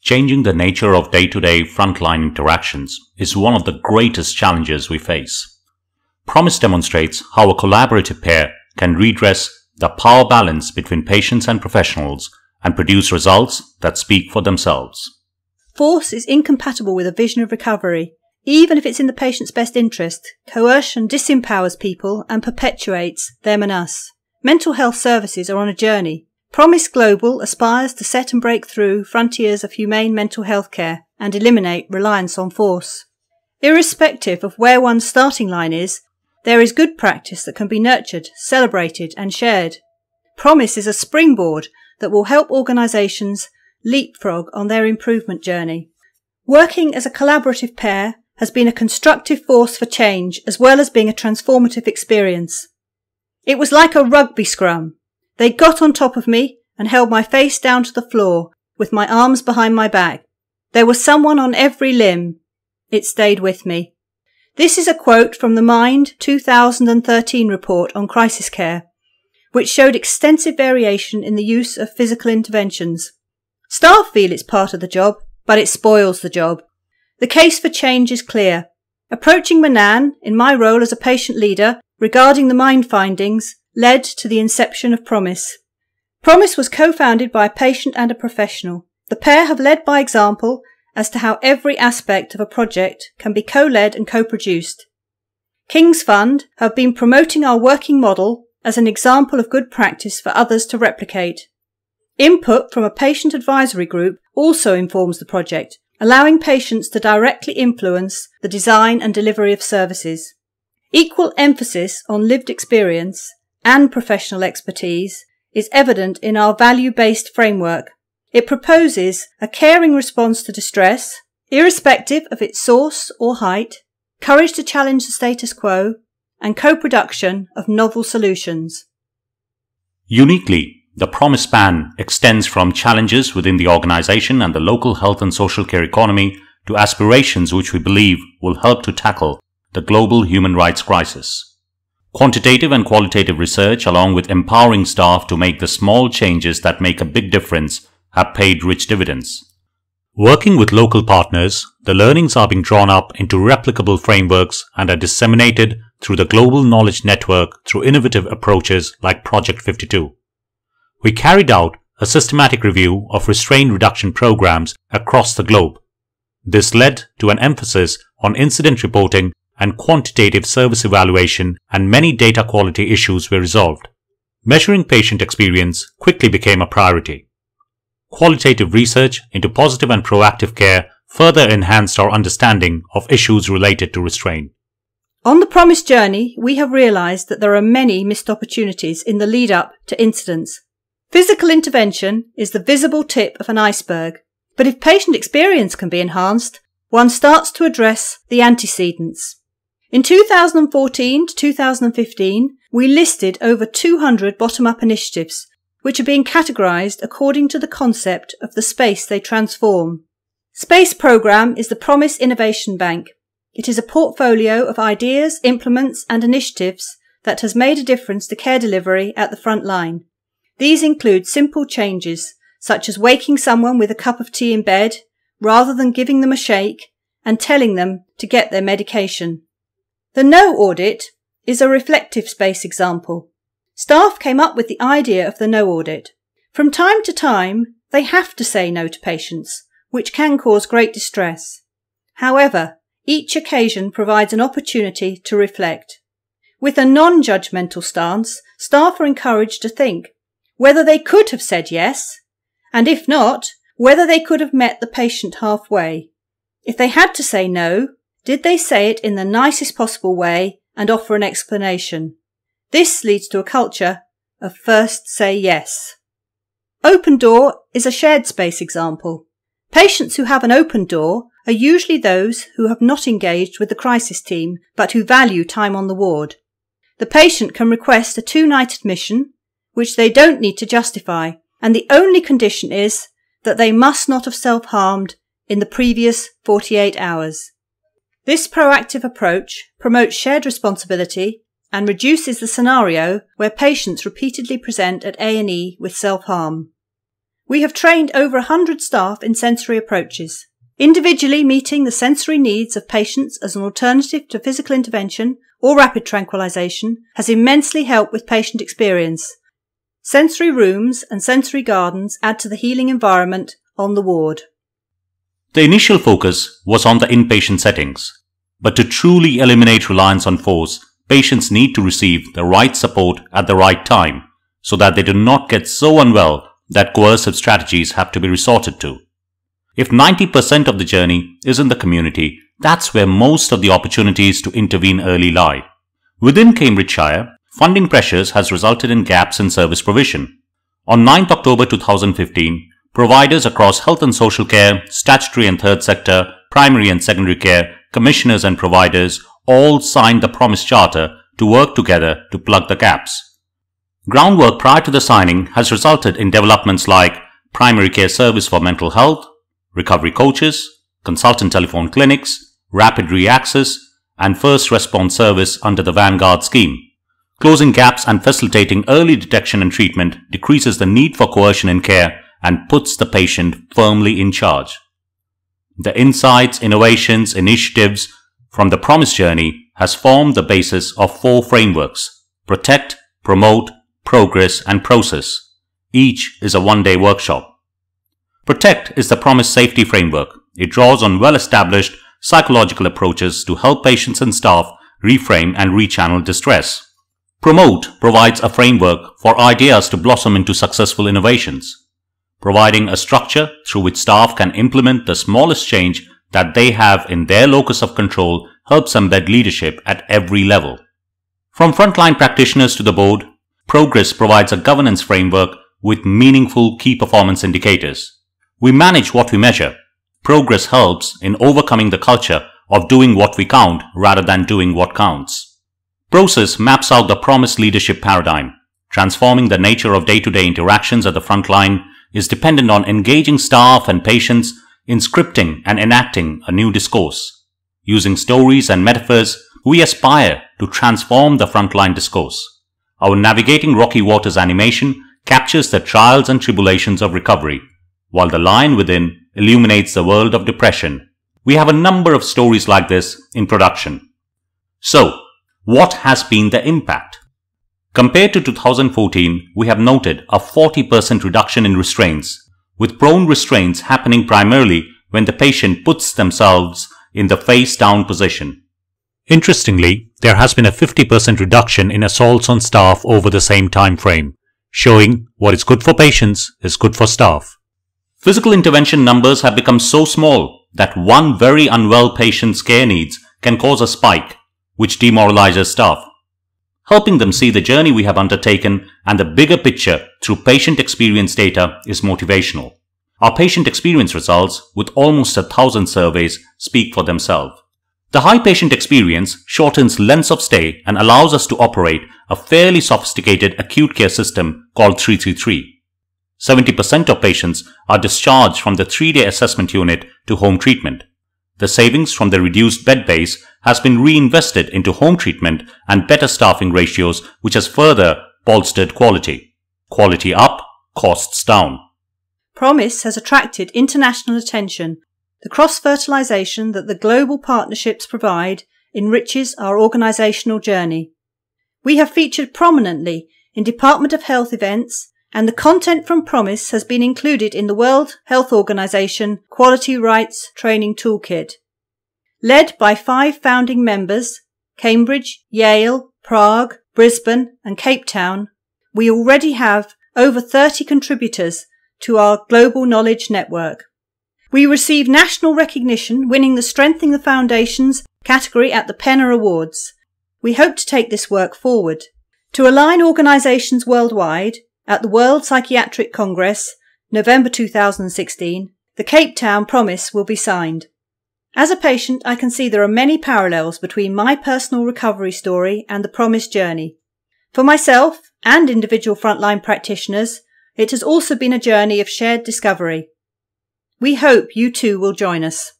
Changing the nature of day-to-day frontline interactions is one of the greatest challenges we face. Promise demonstrates how a collaborative pair can redress the power balance between patients and professionals and produce results that speak for themselves. Force is incompatible with a vision of recovery. Even if it's in the patient's best interest, coercion disempowers people and perpetuates them and us. Mental health services are on a journey. Promise Global aspires to set and break through frontiers of humane mental health care and eliminate reliance on force. Irrespective of where one's starting line is, there is good practice that can be nurtured, celebrated and shared. Promise is a springboard that will help organisations leapfrog on their improvement journey. Working as a collaborative pair has been a constructive force for change as well as being a transformative experience. It was like a rugby scrum. They got on top of me and held my face down to the floor with my arms behind my back. There was someone on every limb. It stayed with me. This is a quote from the Mind 2013 report on crisis care, which showed extensive variation in the use of physical interventions. Staff feel it's part of the job, but it spoils the job. The case for change is clear. Approaching Manan, in my role as a patient leader, regarding the Mind findings, led to the inception of Promise. Promise was co-founded by a patient and a professional. The pair have led by example as to how every aspect of a project can be co-led and co-produced. King's Fund have been promoting our working model as an example of good practice for others to replicate. Input from a patient advisory group also informs the project, allowing patients to directly influence the design and delivery of services. Equal emphasis on lived experience and professional expertise is evident in our value-based framework. It proposes a caring response to distress, irrespective of its source or height, courage to challenge the status quo, and co-production of novel solutions. Uniquely, the Promise span extends from challenges within the organisation and the local health and social care economy to aspirations which we believe will help to tackle the global human rights crisis. Quantitative and qualitative research, along with empowering staff to make the small changes that make a big difference, have paid rich dividends. Working with local partners, the learnings are being drawn up into replicable frameworks and are disseminated through the global knowledge network through innovative approaches like Project 52. We carried out a systematic review of restraint reduction programs across the globe. This led to an emphasis on incident reporting and quantitative service evaluation, and many data quality issues were resolved. Measuring patient experience quickly became a priority. Qualitative research into positive and proactive care further enhanced our understanding of issues related to restraint. On the Promise journey, we have realised that there are many missed opportunities in the lead-up to incidents. Physical intervention is the visible tip of an iceberg, but if patient experience can be enhanced, one starts to address the antecedents. In 2014 to 2015, we listed over 200 bottom-up initiatives, which are being categorised according to the concept of the space they transform. Space Programme is the Promise Innovation Bank. It is a portfolio of ideas, implements and initiatives that has made a difference to care delivery at the front line. These include simple changes, such as waking someone with a cup of tea in bed, rather than giving them a shake, and telling them to get their medication. The No Audit is a reflective space example. Staff came up with the idea of the No Audit. From time to time, they have to say no to patients, which can cause great distress. However, each occasion provides an opportunity to reflect. With a non-judgmental stance, staff are encouraged to think whether they could have said yes, and if not, whether they could have met the patient halfway. If they had to say no, did they say it in the nicest possible way and offer an explanation? This leads to a culture of first say yes. Open door is a shared space example. Patients who have an open door are usually those who have not engaged with the crisis team but who value time on the ward. The patient can request a 2-night admission, which they don't need to justify, and the only condition is that they must not have self-harmed in the previous 48 hours. This proactive approach promotes shared responsibility and reduces the scenario where patients repeatedly present at A&E with self-harm. We have trained over 100 staff in sensory approaches. Individually meeting the sensory needs of patients as an alternative to physical intervention or rapid tranquilization has immensely helped with patient experience. Sensory rooms and sensory gardens add to the healing environment on the ward. The initial focus was on the inpatient settings, but to truly eliminate reliance on force, patients need to receive the right support at the right time so that they do not get so unwell that coercive strategies have to be resorted to. If 90% of the journey is in the community, that's where most of the opportunities to intervene early lie. Within Cambridgeshire, funding pressures has resulted in gaps in service provision. On 9th October 2015, providers across health and social care, statutory and third sector, primary and secondary care, commissioners and providers all signed the Promise Charter to work together to plug the gaps. Groundwork prior to the signing has resulted in developments like primary care service for mental health, recovery coaches, consultant telephone clinics, rapid re-access, and first response service under the Vanguard scheme. Closing gaps and facilitating early detection and treatment decreases the need for coercion in care and puts the patient firmly in charge. The insights, innovations, initiatives from the Promise journey has formed the basis of 4 frameworks: Protect, Promote, Progress and Process. Each is a one-day workshop. Protect is the Promise safety framework. It draws on well-established psychological approaches to help patients and staff reframe and rechannel distress. Promote provides a framework for ideas to blossom into successful innovations, providing a structure through which staff can implement the smallest change that they have in their locus of control helps embed leadership at every level. From frontline practitioners to the board, Progress provides a governance framework with meaningful key performance indicators. We manage what we measure. Progress helps in overcoming the culture of doing what we count rather than doing what counts. Process maps out the Promise leadership paradigm. Transforming the nature of day-to-day interactions at the front line is dependent on engaging staff and patients in scripting and enacting a new discourse. Using stories and metaphors, we aspire to transform the frontline discourse. Our Navigating Rocky Waters animation captures the trials and tribulations of recovery, while the line within illuminates the world of depression. We have a number of stories like this in production. So, what has been the impact? Compared to 2014, we have noted a 40% reduction in restraints, with prone restraints happening primarily when the patient puts themselves in the face-down position. Interestingly, there has been a 50% reduction in assaults on staff over the same time frame, showing what is good for patients is good for staff. Physical intervention numbers have become so small that one very unwell patient's care needs can cause a spike, which demoralizes staff. Helping them see the journey we have undertaken and the bigger picture through patient experience data is motivational. Our patient experience results, with almost 1,000 surveys, speak for themselves. The high patient experience shortens lengths of stay and allows us to operate a fairly sophisticated acute care system called 333. 70% of patients are discharged from the 3-day assessment unit to home treatment. The savings from the reduced bed base has been reinvested into home treatment and better staffing ratios, which has further bolstered quality. Quality up, costs down. Promise has attracted international attention. The cross-fertilisation that the global partnerships provide enriches our organisational journey. We have featured prominently in Department of Health events, and the content from Promise has been included in the World Health Organization Quality Rights Training Toolkit. Led by 5 founding members, Cambridge, Yale, Prague, Brisbane and Cape Town, we already have over 30 contributors to our global knowledge network. We receive national recognition, winning the Strengthening the Foundations category at the Penner Awards. We hope to take this work forward. To align organisations worldwide, at the World Psychiatric Congress, November 2016, the Cape Town Promise will be signed. As a patient, I can see there are many parallels between my personal recovery story and the Promise journey. For myself and individual frontline practitioners, it has also been a journey of shared discovery. We hope you too will join us.